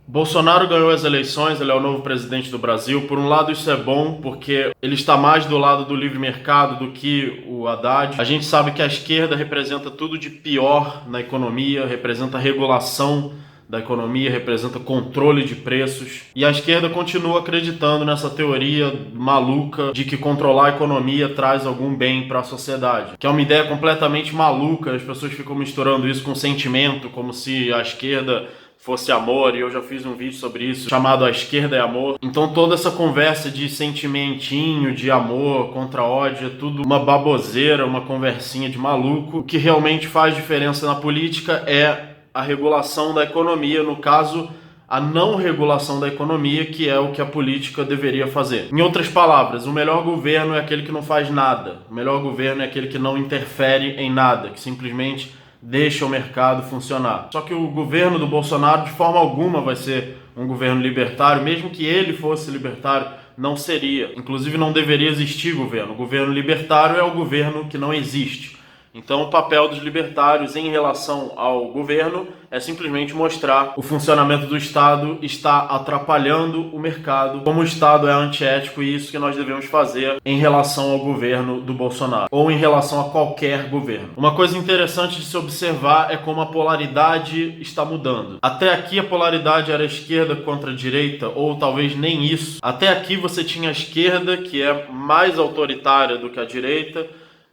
Bolsonaro ganhou as eleições, ele é o novo presidente do Brasil. Por um lado, isso é bom, porque ele está mais do lado do livre mercado do que o Haddad. A gente sabe que a esquerda representa tudo de pior na economia, representa regulação da economia, representa controle de preços. E a esquerda continua acreditando nessa teoria maluca de que controlar a economia traz algum bem para a sociedade, que é uma ideia completamente maluca. As pessoas ficam misturando isso com sentimento, como se a esquerda fosse amor, e eu já fiz um vídeo sobre isso, chamado A Esquerda é Amor. Então toda essa conversa de sentimentinho, de amor contra ódio, é tudo uma baboseira, uma conversinha de maluco. O que realmente faz diferença na política é a regulação da economia, no caso, a não regulação da economia, que é o que a política deveria fazer. Em outras palavras, o melhor governo é aquele que não faz nada. O melhor governo é aquele que não interfere em nada, que simplesmente deixa o mercado funcionar. Só que o governo do Bolsonaro de forma alguma vai ser um governo libertário, mesmo que ele fosse libertário, não seria. Inclusive não deveria existir governo. O governo libertário é o governo que não existe. Então o papel dos libertários em relação ao governo é simplesmente mostrar o funcionamento do Estado está atrapalhando o mercado, como o Estado é antiético, e isso que nós devemos fazer em relação ao governo do Bolsonaro, ou em relação a qualquer governo. Uma coisa interessante de se observar é como a polaridade está mudando. Até aqui a polaridade era esquerda contra direita, ou talvez nem isso. Até aqui você tinha a esquerda, que é mais autoritária do que a direita,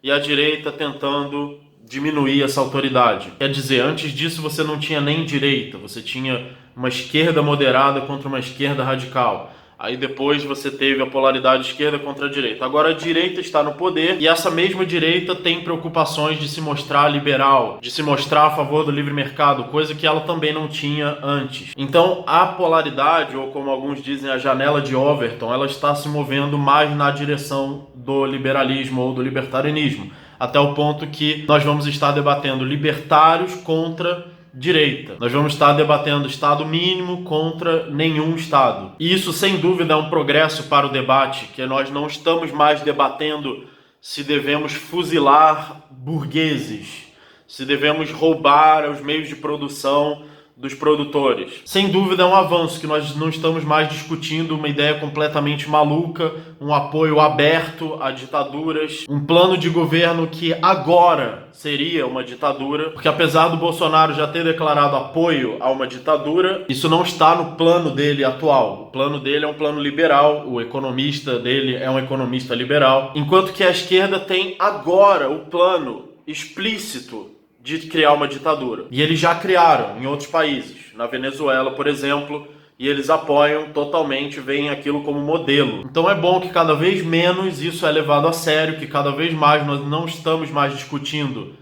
e a direita tentando diminuir essa autoridade. Quer dizer, antes disso você não tinha nem direita, você tinha uma esquerda moderada contra uma esquerda radical. Aí depois você teve a polaridade esquerda contra a direita. Agora a direita está no poder e essa mesma direita tem preocupações de se mostrar liberal, de se mostrar a favor do livre mercado, coisa que ela também não tinha antes. Então a polaridade, ou como alguns dizem, a janela de Overton, ela está se movendo mais na direção do liberalismo ou do libertarianismo, até o ponto que nós vamos estar debatendo libertários contra direita. Nós vamos estar debatendo Estado mínimo contra nenhum Estado. E isso, sem dúvida, é um progresso para o debate, que nós não estamos mais debatendo se devemos fuzilar burgueses, se devemos roubar os meios de produção dos produtores. Sem dúvida é um avanço, que nós não estamos mais discutindo uma ideia completamente maluca, um apoio aberto a ditaduras, um plano de governo que agora seria uma ditadura, porque apesar do Bolsonaro já ter declarado apoio a uma ditadura, isso não está no plano dele atual. O plano dele é um plano liberal, o economista dele é um economista liberal, enquanto que a esquerda tem agora o plano explícito de criar uma ditadura. E eles já criaram em outros países, na Venezuela, por exemplo, e eles apoiam totalmente, veem aquilo como modelo. Então é bom que cada vez menos isso é levado a sério, que cada vez mais nós não estamos mais discutindo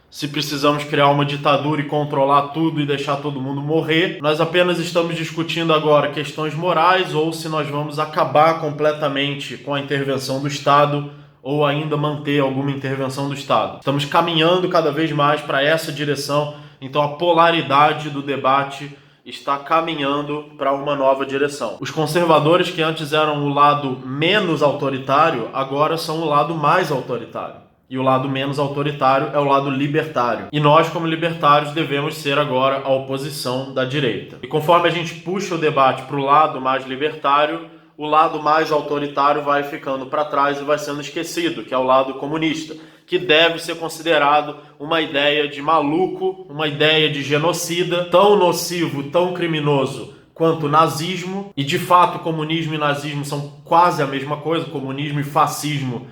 se precisamos criar uma ditadura e controlar tudo e deixar todo mundo morrer. Nós apenas estamos discutindo agora questões morais, ou se nós vamos acabar completamente com a intervenção do Estado, ou ainda manter alguma intervenção do Estado. Estamos caminhando cada vez mais para essa direção, então a polaridade do debate está caminhando para uma nova direção. Os conservadores, que antes eram o lado menos autoritário, agora são o lado mais autoritário. E o lado menos autoritário é o lado libertário. E nós, como libertários, devemos ser agora a oposição da direita. E conforme a gente puxa o debate para o lado mais libertário, o lado mais autoritário vai ficando para trás e vai sendo esquecido, que é o lado comunista, que deve ser considerado uma ideia de maluco, uma ideia de genocida, tão nocivo, tão criminoso quanto o nazismo. E de fato, comunismo e nazismo são quase a mesma coisa, comunismo e fascismo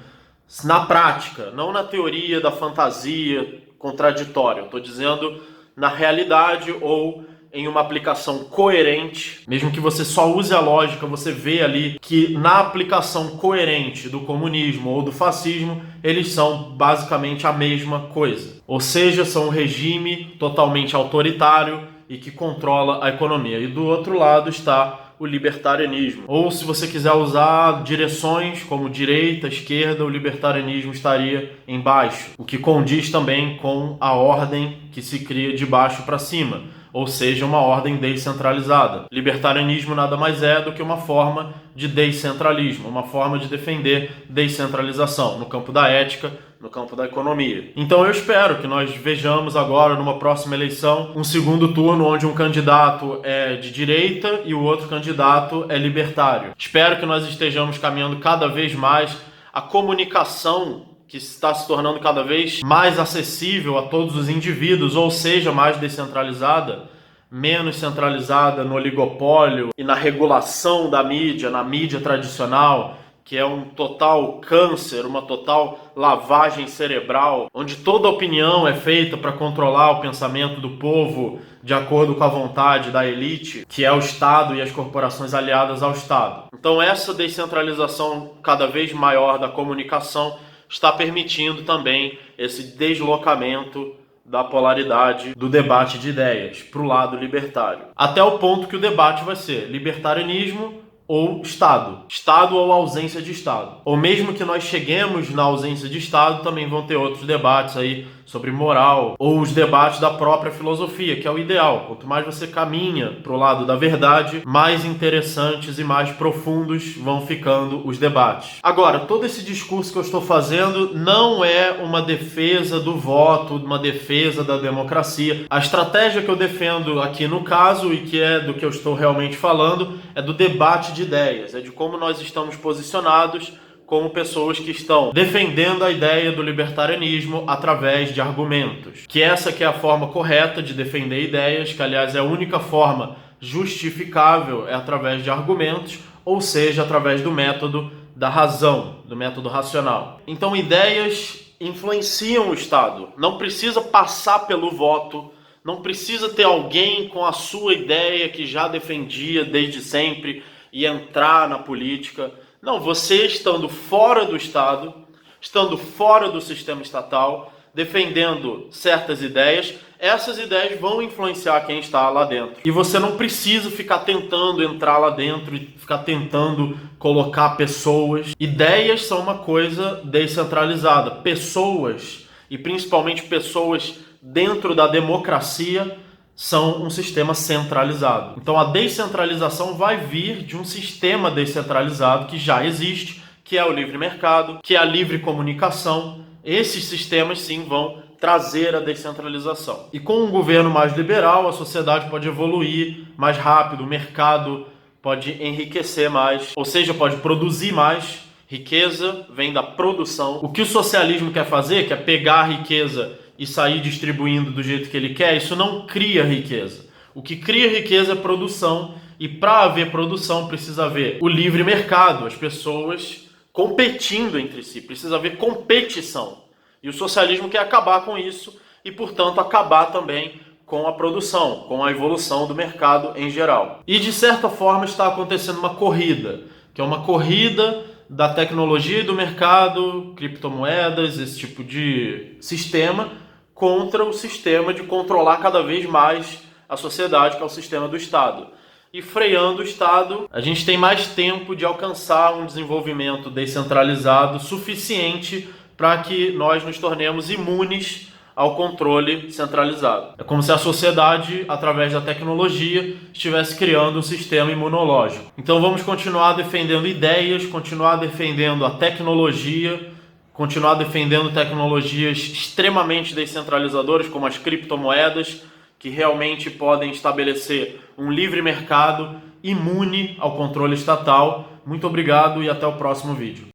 na prática, não na teoria da fantasia contraditória. Eu estou dizendo na realidade, ou em uma aplicação coerente. Mesmo que você só use a lógica, você vê ali que na aplicação coerente do comunismo ou do fascismo, eles são basicamente a mesma coisa. Ou seja, são um regime totalmente autoritário e que controla a economia. E do outro lado está o libertarianismo. Ou se você quiser usar direções como direita, esquerda, o libertarianismo estaria embaixo, o que condiz também com a ordem que se cria de baixo para cima. ou seja, uma ordem descentralizada. Libertarianismo nada mais é do que uma forma de descentralismo, uma forma de defender descentralização no campo da ética, no campo da economia. Então eu espero que nós vejamos agora, numa próxima eleição, um segundo turno onde um candidato é de direita e o outro candidato é libertário. Espero que nós estejamos caminhando cada vez mais a comunicação que está se tornando cada vez mais acessível a todos os indivíduos, ou seja, mais descentralizada, menos centralizada no oligopólio e na regulação da mídia, na mídia tradicional, que é um total câncer, uma total lavagem cerebral, onde toda opinião é feita para controlar o pensamento do povo de acordo com a vontade da elite, que é o Estado e as corporações aliadas ao Estado. Então essa descentralização cada vez maior da comunicação está permitindo também esse deslocamento da polaridade do debate de ideias para o lado libertário. Até o ponto que o debate vai ser libertarianismo ou Estado. Estado ou ausência de Estado. Ou mesmo que nós cheguemos na ausência de Estado, também vão ter outros debates aí sobre moral, ou os debates da própria filosofia, que é o ideal. Quanto mais você caminha para o lado da verdade, mais interessantes e mais profundos vão ficando os debates. Agora, todo esse discurso que eu estou fazendo não é uma defesa do voto, uma defesa da democracia. A estratégia que eu defendo aqui no caso, e que é do que eu estou realmente falando, é do debate de ideias, é de como nós estamos posicionados como pessoas que estão defendendo a ideia do libertarianismo através de argumentos. Que essa que é a forma correta de defender ideias, que aliás é a única forma justificável, é através de argumentos, ou seja, através do método da razão, do método racional. Então ideias influenciam o Estado, não precisa passar pelo voto, não precisa ter alguém com a sua ideia que já defendia desde sempre e entrar na política. Não, você estando fora do Estado, estando fora do sistema estatal, defendendo certas ideias, essas ideias vão influenciar quem está lá dentro. E você não precisa ficar tentando entrar lá dentro e ficar tentando colocar pessoas. Ideias são uma coisa descentralizada. Pessoas, e principalmente pessoas dentro da democracia, são um sistema centralizado. Então a descentralização vai vir de um sistema descentralizado que já existe, que é o livre mercado, que é a livre comunicação. Esses sistemas sim vão trazer a descentralização. E com um governo mais liberal, a sociedade pode evoluir mais rápido, o mercado pode enriquecer mais, ou seja, pode produzir mais. Riqueza vem da produção. O que o socialismo quer fazer, que é pegar a riqueza e sair distribuindo do jeito que ele quer, isso não cria riqueza. O que cria riqueza é produção, e para haver produção precisa haver o livre mercado, as pessoas competindo entre si, precisa haver competição. E o socialismo quer acabar com isso e, portanto, acabar também com a produção, com a evolução do mercado em geral. E, de certa forma, está acontecendo uma corrida, que é uma corrida da tecnologia e do mercado, criptomoedas, esse tipo de sistema, contra o sistema de controlar cada vez mais a sociedade, que é o sistema do Estado. E freando o Estado, a gente tem mais tempo de alcançar um desenvolvimento descentralizado suficiente para que nós nos tornemos imunes ao controle centralizado. É como se a sociedade, através da tecnologia, estivesse criando um sistema imunológico. Então vamos continuar defendendo ideias, continuar defendendo a tecnologia, continuar defendendo tecnologias extremamente descentralizadoras, como as criptomoedas, que realmente podem estabelecer um livre mercado imune ao controle estatal. Muito obrigado e até o próximo vídeo.